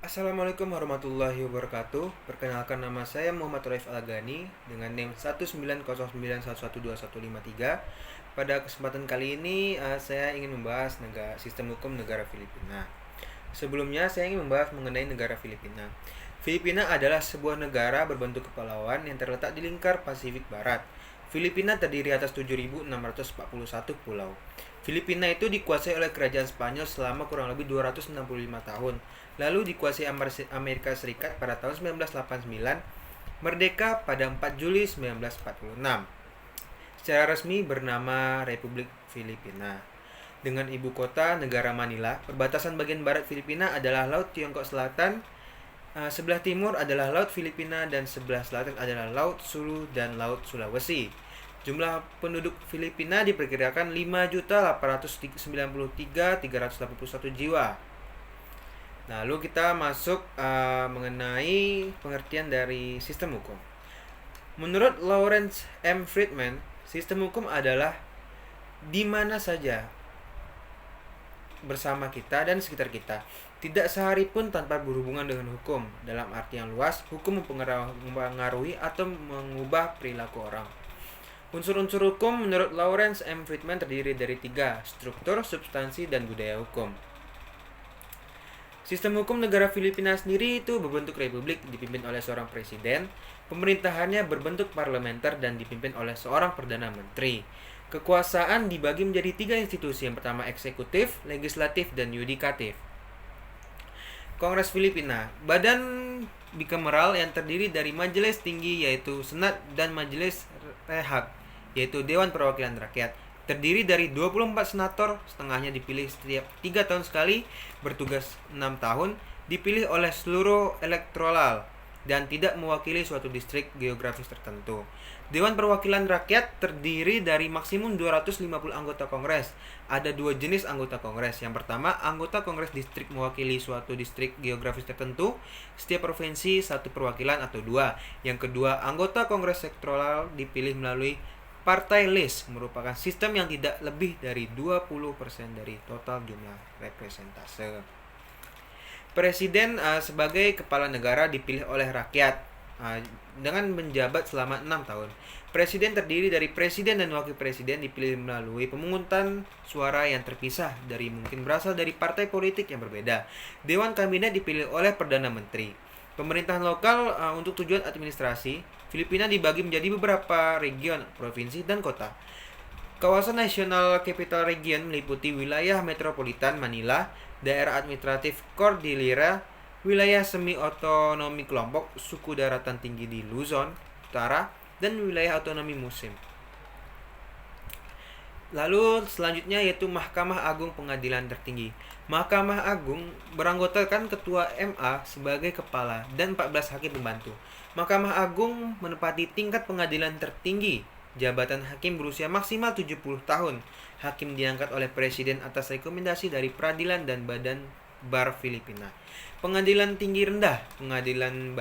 Assalamualaikum warahmatullahi wabarakatuh. Perkenalkan, nama saya Muhammad Raif Alagani dengan NIM 19091121153. Pada kesempatan kali ini saya ingin membahas sistem hukum negara Filipina. Sebelumnya saya ingin membahas mengenai negara Filipina. Filipina adalah sebuah negara berbentuk kepulauan yang terletak di lingkar Pasifik Barat. Filipina terdiri atas 7.641 pulau. Filipina itu dikuasai oleh kerajaan Spanyol selama kurang lebih 265 tahun. Lalu dikuasai Amerika Serikat pada tahun 1989, merdeka pada 4 Juli 1946. Secara resmi bernama Republik Filipina. Dengan ibu kota negara Manila, perbatasan bagian barat Filipina adalah Laut Tiongkok Selatan, sebelah timur adalah Laut Filipina, dan sebelah selatan adalah Laut Sulu dan Laut Sulawesi. Jumlah penduduk Filipina diperkirakan 5.893.381 jiwa. Lalu kita masuk mengenai pengertian dari sistem hukum. Menurut Lawrence M. Friedman, sistem hukum adalah di mana saja bersama kita dan sekitar kita, tidak sehari pun tanpa berhubungan dengan hukum. Dalam arti yang luas, hukum mempengaruhi atau mengubah perilaku orang. Unsur-unsur hukum menurut Lawrence M. Friedman terdiri dari 3: struktur, substansi, dan budaya hukum. Sistem hukum negara Filipina sendiri itu berbentuk republik, dipimpin oleh seorang presiden. Pemerintahannya berbentuk parlementer dan dipimpin oleh seorang perdana menteri. Kekuasaan dibagi menjadi 3 institusi. Yang pertama eksekutif, legislatif, dan yudikatif. Kongres Filipina, badan bikameral yang terdiri dari majelis tinggi yaitu Senat dan majelis rehak yaitu Dewan Perwakilan Rakyat. Terdiri dari 24 senator, setengahnya dipilih setiap 3 tahun sekali, bertugas 6 tahun, dipilih oleh seluruh elektoral dan tidak mewakili suatu distrik geografis tertentu. Dewan Perwakilan Rakyat terdiri dari maksimum 250 anggota kongres. Ada 2 jenis anggota kongres. Yang pertama, anggota kongres distrik mewakili suatu distrik geografis tertentu, setiap provinsi 1 perwakilan atau 2. Yang kedua, anggota kongres sektoral dipilih melalui partai list, merupakan sistem yang tidak lebih dari 20% dari total jumlah representase. Presiden sebagai kepala negara dipilih oleh rakyat dengan menjabat selama 6 tahun. Presiden terdiri dari presiden dan wakil presiden, dipilih melalui pemungutan suara yang terpisah dari mungkin berasal dari partai politik yang berbeda. Dewan Kabinet dipilih oleh Perdana Menteri. Pemerintahan lokal untuk tujuan administrasi, Filipina dibagi menjadi beberapa region, provinsi, dan kota. Kawasan National Capital Region meliputi wilayah metropolitan Manila, daerah administratif Cordillera, wilayah semi-otonomi kelompok suku daratan tinggi di Luzon Utara, dan wilayah otonomi musim. Lalu selanjutnya yaitu Mahkamah Agung Pengadilan Tertinggi. Mahkamah Agung beranggotakan Ketua MA sebagai kepala dan 14 hakim pembantu. Mahkamah Agung menempati tingkat pengadilan tertinggi. Jabatan hakim berusia maksimal 70 tahun. Hakim diangkat oleh presiden atas rekomendasi dari peradilan dan badan bar Filipina. Pengadilan tinggi rendah, pengadilan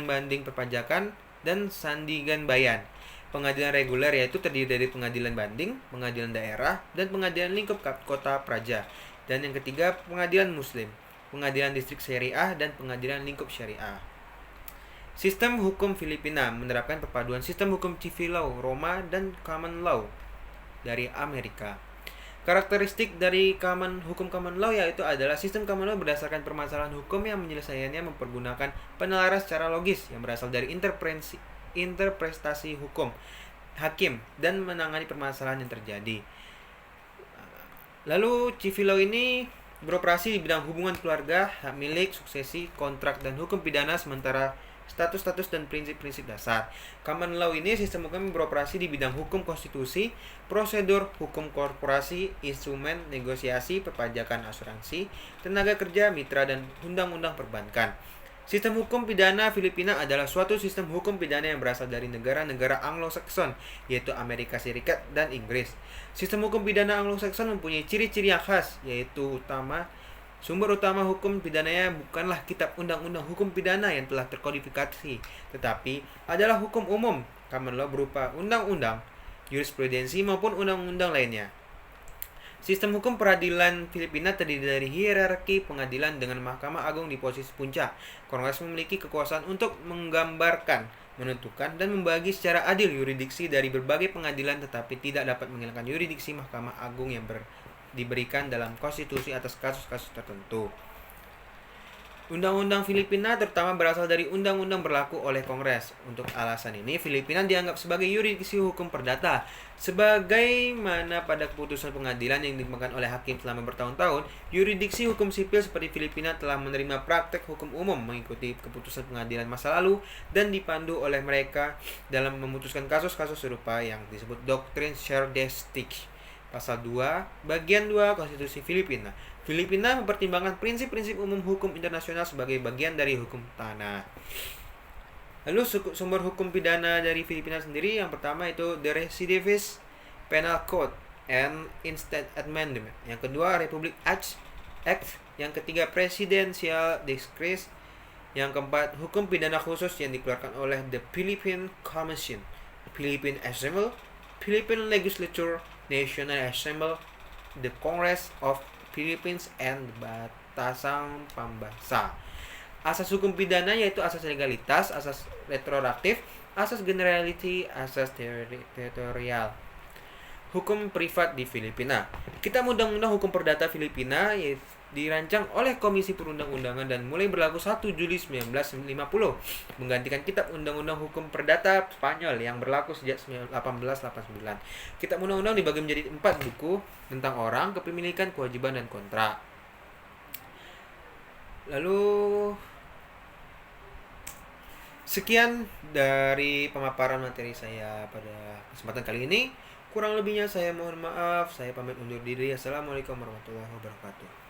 banding perpajakan, dan sandigan bayan. Pengadilan reguler yaitu terdiri dari pengadilan banding, pengadilan daerah, dan pengadilan lingkup kota praja. Dan yang ketiga, pengadilan muslim, pengadilan distrik syariah, dan pengadilan lingkup syariah. Sistem hukum Filipina menerapkan perpaduan sistem hukum civil law Roma dan common law dari Amerika. Karakteristik dari hukum common law yaitu adalah sistem common law berdasarkan permasalahan hukum yang menyelesaikannya mempergunakan penalaran secara logis yang berasal dari interpretasi hukum hakim dan menangani permasalahan yang terjadi. Lalu civil law ini beroperasi di bidang hubungan keluarga, hak milik, suksesi, kontrak, dan hukum pidana, sementara status-status dan prinsip-prinsip dasar. Common law ini sistem hukum beroperasi di bidang hukum konstitusi, prosedur, hukum korporasi, instrumen, negosiasi, perpajakan, asuransi, tenaga kerja, mitra, dan undang-undang perbankan. Sistem hukum pidana Filipina adalah suatu sistem hukum pidana yang berasal dari negara-negara Anglo-Saxon, yaitu Amerika Serikat dan Inggris. Sistem hukum pidana Anglo-Saxon mempunyai ciri-ciri yang khas, yaitu sumber utama hukum pidananya bukanlah kitab undang-undang hukum pidana yang telah terkodifikasi, tetapi adalah hukum umum, common law berupa undang-undang, jurisprudensi maupun undang-undang lainnya. Sistem hukum peradilan Filipina terdiri dari hierarki pengadilan dengan Mahkamah Agung di posisi puncak. Kongres memiliki kekuasaan untuk menggambarkan, menentukan, dan membagi secara adil yurisdiksi dari berbagai pengadilan, tetapi tidak dapat menghilangkan yurisdiksi Mahkamah Agung yang diberikan dalam konstitusi atas kasus-kasus tertentu. Undang-undang Filipina terutama berasal dari undang-undang berlaku oleh Kongres. Untuk alasan ini, Filipina dianggap sebagai yurisdiksi hukum perdata. Sebagaimana pada keputusan pengadilan yang dikembangkan oleh hakim selama bertahun-tahun, yurisdiksi hukum sipil seperti Filipina telah menerima praktek hukum umum mengikuti keputusan pengadilan masa lalu dan dipandu oleh mereka dalam memutuskan kasus-kasus serupa yang disebut doktrin Scherdestic. Pasal 2, Bagian 2 Konstitusi Filipina. Filipina mempertimbangkan prinsip-prinsip umum hukum internasional sebagai bagian dari hukum tanah. Lalu sumber hukum pidana dari Filipina sendiri, yang pertama itu The Recidivist Penal Code and Instant Amendment. Yang kedua Republic Act. Yang ketiga Presidential Decrees. Yang keempat hukum pidana khusus yang dikeluarkan oleh the Philippine Commission, Philippine Assembly, Philippine Legislature, National Assembly, the Congress of Philippines, and Batasang Pambasa. Asas hukum pidana yaitu asas legalitas, asas retroaktif, asas generality, asas teritorial. Hukum privat di Filipina. Kitab Undang-Undang Hukum Perdata Filipina dirancang oleh Komisi Perundang-undangan dan mulai berlaku 1 Juli 1950, menggantikan Kitab Undang-Undang Hukum Perdata Spanyol yang berlaku sejak 1889. Kitab Undang-Undang dibagi menjadi 4 buku tentang orang, kepemilikan, kewajiban, dan kontrak. Lalu sekian dari pemaparan materi saya pada kesempatan kali ini. Kurang lebihnya saya mohon maaf. Saya pamit undur diri. Assalamualaikum warahmatullahi wabarakatuh.